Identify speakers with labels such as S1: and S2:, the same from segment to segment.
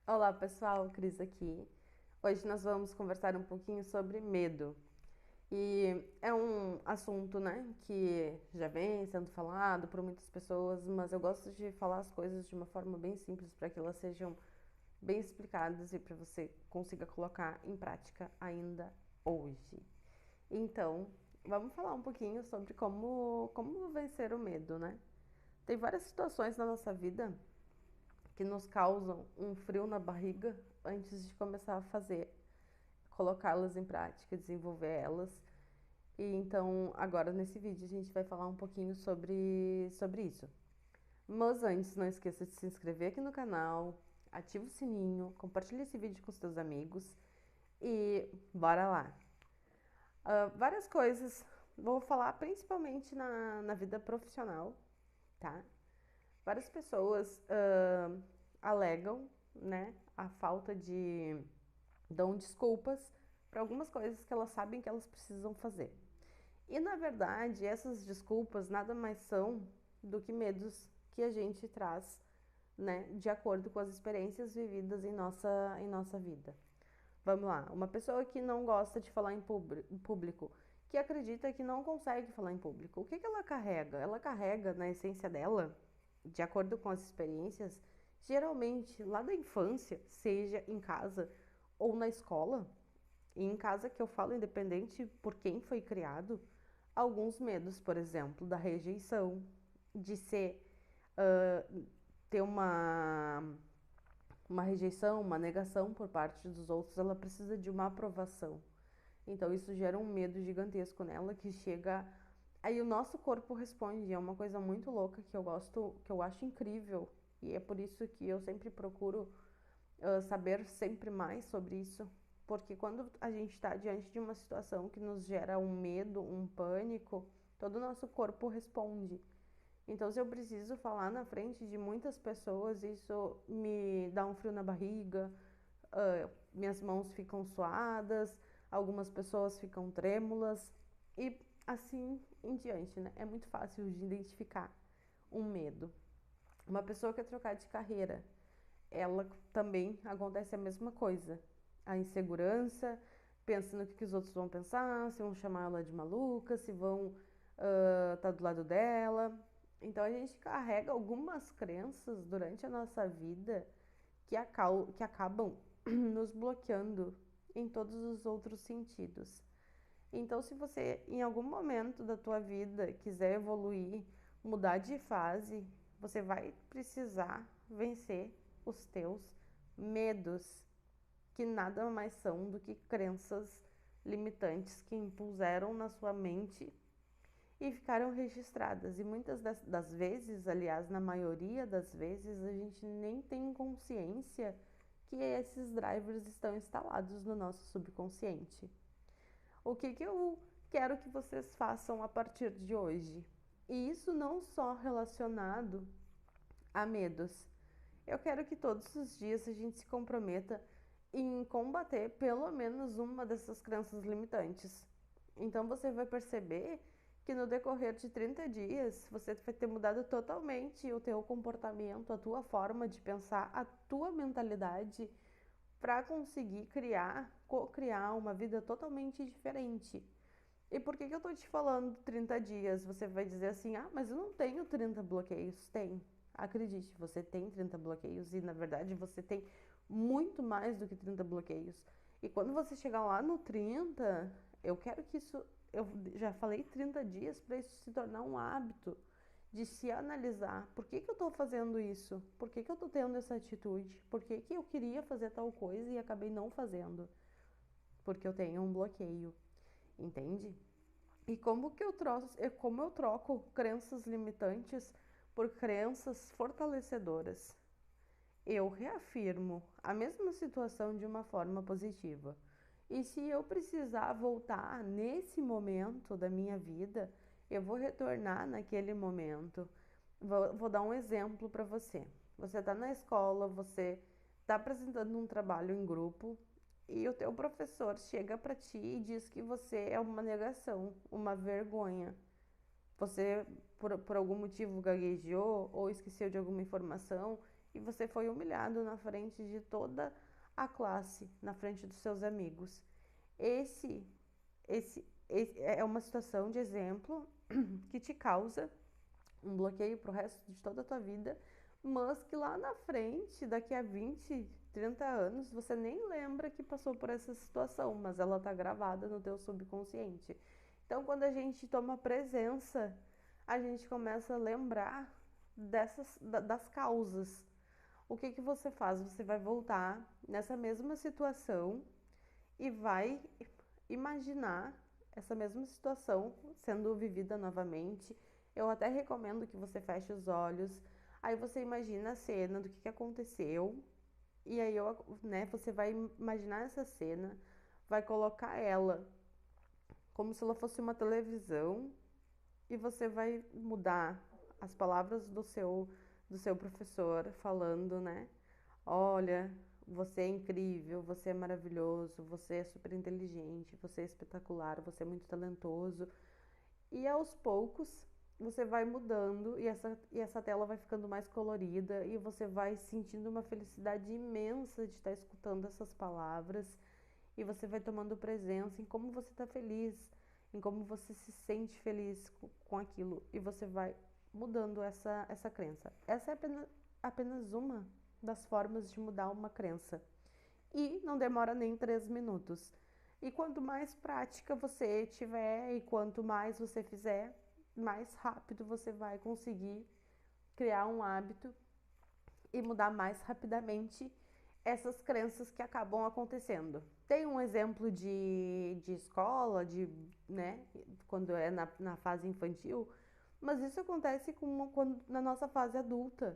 S1: Olá pessoal, Cris aqui. Hoje nós vamos conversar um pouquinho sobre medo. E é um assunto, né, que já vem sendo falado por muitas pessoas, mas eu gosto de falar as coisas de uma forma bem simples para que elas sejam bem explicadas e para você consiga colocar em prática ainda hoje. Então, vamos falar um pouquinho sobre como vencer o medo, né? Tem várias situações na nossa vida que nos causam um frio na barriga antes de começar a fazer, colocá-las em prática, desenvolver elas. E então, agora nesse vídeo a gente vai falar um pouquinho sobre isso. Mas antes, não esqueça de se inscrever aqui no canal, ativa o sininho, compartilhe esse vídeo com os seus amigos e bora lá! Várias coisas, vou falar principalmente na vida profissional, tá? Várias pessoas alegam, né, a falta de dão desculpas para algumas coisas que elas sabem que elas precisam fazer. E na verdade, essas desculpas nada mais são do que medos que a gente traz, né, de acordo com as experiências vividas em nossa vida. Vamos lá, uma pessoa que não gosta de falar em público, que acredita que não consegue falar em público, o que ela carrega? Ela carrega na essência dela, de acordo com as experiências, geralmente lá da infância, seja em casa ou na escola, e em casa que eu falo independente por quem foi criado, alguns medos, por exemplo, da rejeição, de ser, ter uma rejeição, uma negação por parte dos outros, ela precisa de uma aprovação. Então isso gera um medo gigantesco nela que chega. Aí o nosso corpo responde, é uma coisa muito louca que eu gosto, que eu acho incrível. E é por isso que eu sempre procuro saber sempre mais sobre isso. Porque quando a gente está diante de uma situação que nos gera um medo, um pânico, todo o nosso corpo responde. Então, se eu preciso falar na frente de muitas pessoas, isso me dá um frio na barriga, minhas mãos ficam suadas, algumas pessoas ficam trêmulas e assim em diante, né? É muito fácil de identificar um medo. Uma pessoa que quer trocar de carreira, ela também acontece a mesma coisa. A insegurança, pensa no que os outros vão pensar, se vão chamar ela de maluca, se vão estar do lado dela. Então a gente carrega algumas crenças durante a nossa vida que acabam nos bloqueando em todos os outros sentidos. Então, se você em algum momento da tua vida quiser evoluir, mudar de fase, você vai precisar vencer os teus medos, que nada mais são do que crenças limitantes que impuseram na sua mente e ficaram registradas. E muitas das vezes, aliás, na maioria das vezes, a gente nem tem consciência que esses drivers estão instalados no nosso subconsciente. O que eu quero que vocês façam a partir de hoje? E isso não só relacionado a medos. Eu quero que todos os dias a gente se comprometa em combater pelo menos uma dessas crenças limitantes. Então você vai perceber que no decorrer de 30 dias você vai ter mudado totalmente o teu comportamento, a tua forma de pensar, a tua mentalidade para conseguir co-criar uma vida totalmente diferente. E por que eu tô te falando 30 dias? Você vai dizer assim, ah, mas eu não tenho 30 bloqueios. Tem. Acredite, você tem 30 bloqueios e na verdade você tem muito mais do que 30 bloqueios. E quando você chegar lá no 30, eu quero que isso, eu já falei 30 dias para isso se tornar um hábito de se analisar. Por que eu tô fazendo isso? Por que eu tô tendo essa atitude? Por que eu queria fazer tal coisa e acabei não fazendo? Porque eu tenho um bloqueio, entende? E como eu troco crenças limitantes por crenças fortalecedoras? Eu reafirmo a mesma situação de uma forma positiva. E se eu precisar voltar nesse momento da minha vida, eu vou retornar naquele momento. Vou dar um exemplo para você. Você está na escola, você está apresentando um trabalho em grupo e o teu professor chega para ti e diz que você é uma negação, uma vergonha. Você, por algum motivo, gaguejou ou esqueceu de alguma informação e você foi humilhado na frente de toda a classe, na frente dos seus amigos. Esse é uma situação de exemplo que te causa um bloqueio pro resto de toda a tua vida, mas que lá na frente, daqui a 20, 30 anos, você nem lembra que passou por essa situação, mas ela tá gravada no teu subconsciente. Então, quando a gente toma presença, a gente começa a lembrar das causas. O que que você faz? Você vai voltar nessa mesma situação e vai imaginar essa mesma situação sendo vivida novamente. Eu até recomendo que você feche os olhos, aí você imagina a cena do que aconteceu, e aí você vai imaginar essa cena, vai colocar ela como se ela fosse uma televisão, e você vai mudar as palavras do seu professor falando, né? Olha, você é incrível, você é maravilhoso, você é super inteligente, você é espetacular, você é muito talentoso. E aos poucos você vai mudando e essa tela vai ficando mais colorida e você vai sentindo uma felicidade imensa de estar escutando essas palavras e você vai tomando presença em como você está feliz, em como você se sente feliz com aquilo e você vai mudando essa crença. Essa é apenas uma das formas de mudar uma crença. E não demora nem 3 minutos. E quanto mais prática você tiver e quanto mais você fizer, mais rápido você vai conseguir criar um hábito e mudar mais rapidamente essas crenças que acabam acontecendo. Tem um exemplo de escola, né, quando é na fase infantil, mas isso acontece na nossa fase adulta.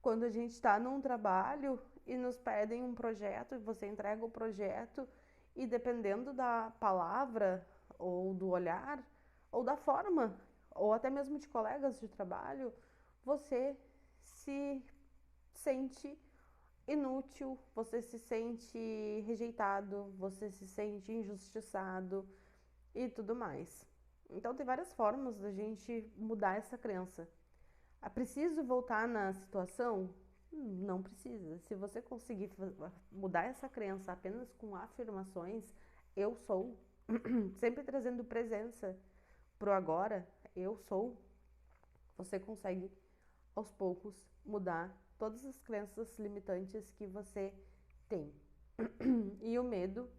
S1: Quando a gente está num trabalho e nos pedem um projeto e você entrega o projeto e dependendo da palavra ou do olhar ou da forma ou até mesmo de colegas de trabalho, você se sente inútil, você se sente rejeitado, você se sente injustiçado e tudo mais. Então tem várias formas da gente mudar essa crença. É preciso voltar na situação? Não precisa. Se você conseguir mudar essa crença apenas com afirmações, eu sou, sempre trazendo presença pro agora, eu sou, você consegue aos poucos mudar todas as crenças limitantes que você tem. E o medo,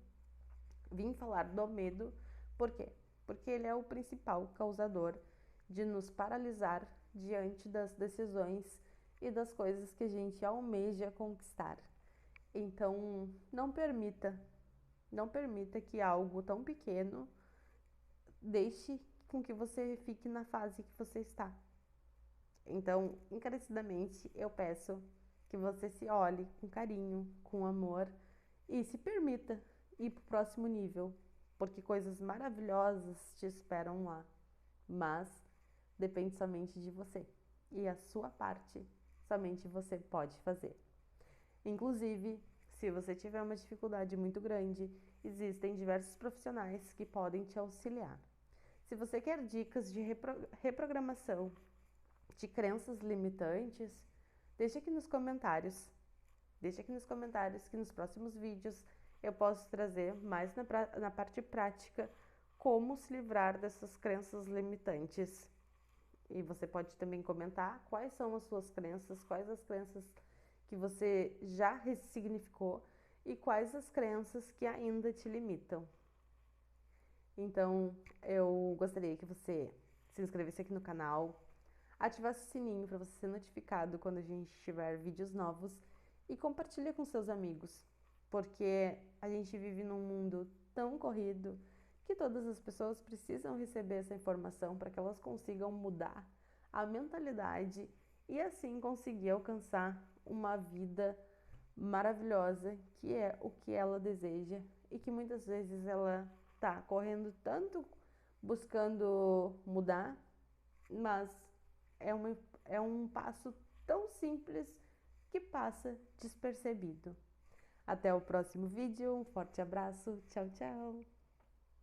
S1: vim falar do medo, por quê? Porque ele é o principal causador de nos paralisar diante das decisões e das coisas que a gente almeja conquistar. Então, não permita que algo tão pequeno deixe com que você fique na fase que você está. Então, encarecidamente, eu peço que você se olhe com carinho, com amor e se permita ir para o próximo nível, porque coisas maravilhosas te esperam lá. Mas depende somente de você e a sua parte somente você pode fazer. Inclusive, se você tiver uma dificuldade muito grande, existem diversos profissionais que podem te auxiliar. Se você quer dicas de reprogramação de crenças limitantes, deixa aqui nos comentários. Deixa aqui nos comentários que nos próximos vídeos eu posso trazer mais na parte prática como se livrar dessas crenças limitantes. E você pode também comentar quais são as suas crenças, quais as crenças que você já ressignificou e quais as crenças que ainda te limitam. Então, eu gostaria que você se inscrevesse aqui no canal, ativasse o sininho para você ser notificado quando a gente tiver vídeos novos e compartilha com seus amigos, porque a gente vive num mundo tão corrido que todas as pessoas precisam receber essa informação para que elas consigam mudar a mentalidade e assim conseguir alcançar uma vida maravilhosa, que é o que ela deseja e que muitas vezes ela tá correndo tanto buscando mudar, mas é um passo tão simples que passa despercebido. Até o próximo vídeo, um forte abraço, tchau, tchau!